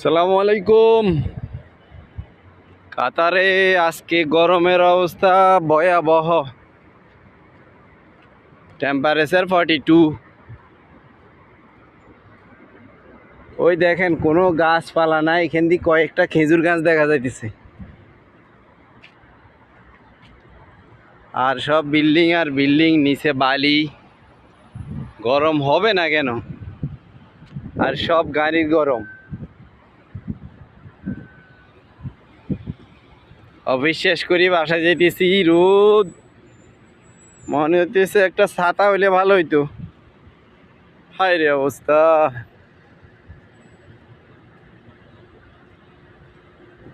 সালামু আলাইকুম। কাতারে আজকে গরমের অবস্থা ভয়াবহ। টেম্পারেচার 42। ওই দেখেন কোনো গাছপালা নাই, এখান দিয়ে কয়েকটা খেজুর গাছ দেখা যাইতেছে, আর সব বিল্ডিং আর বিল্ডিং, নিচে বালি। গরম হবে না কেন? আর সব গাড়ির গরম। অফিস শেষ করি বাসায় যেতেছি, রোদ। মনে হইতেছে একটা ছাতা হইলে ভালো হইতো। হায় রে অবস্থা,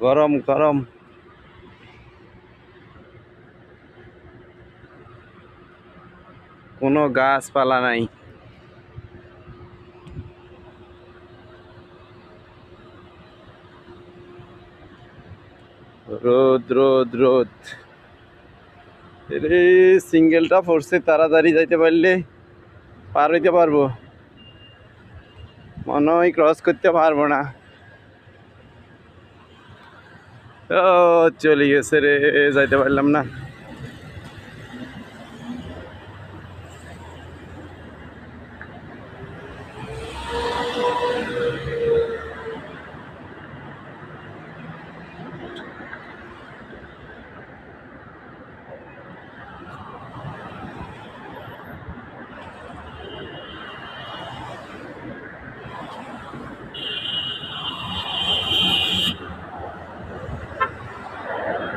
গরম গরম। কোনো গাছপালা নাই। রোদ রোদ রোদ। রে সিঙ্গেলটা পড়ছে, তাড়াতাড়ি যাইতে পারলে পার হইতে পারবো, মনে হয় ক্রস করতে পারবো না। ও চলে গেছে রে, যাইতে পারলাম না।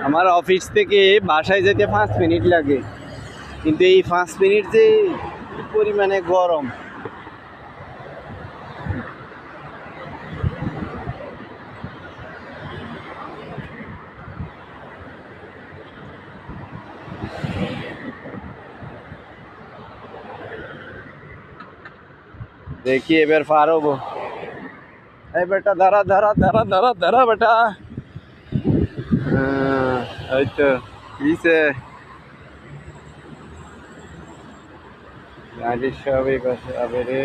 আমার অফিস থেকে বাসায় যেতে 5 মিনিট লাগে, কিন্তু এই 5 মিনিট যে কি পরিমাণে গরম। দেখি এবার পার হবো। এই বেটা দাঁড়া দাঁড়া দাঁড়া দাঁড়া দাঁড়া বেটা। এই তো কিসে গাড়ির সবই পাশে আবে রে।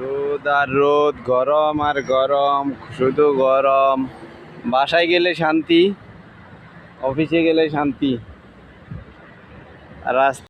রোদ আর রোদ, গরম আর গরম, শুধু গরম। বাসায় গেলে শান্তি, অফিসে গেলে শান্তি। আর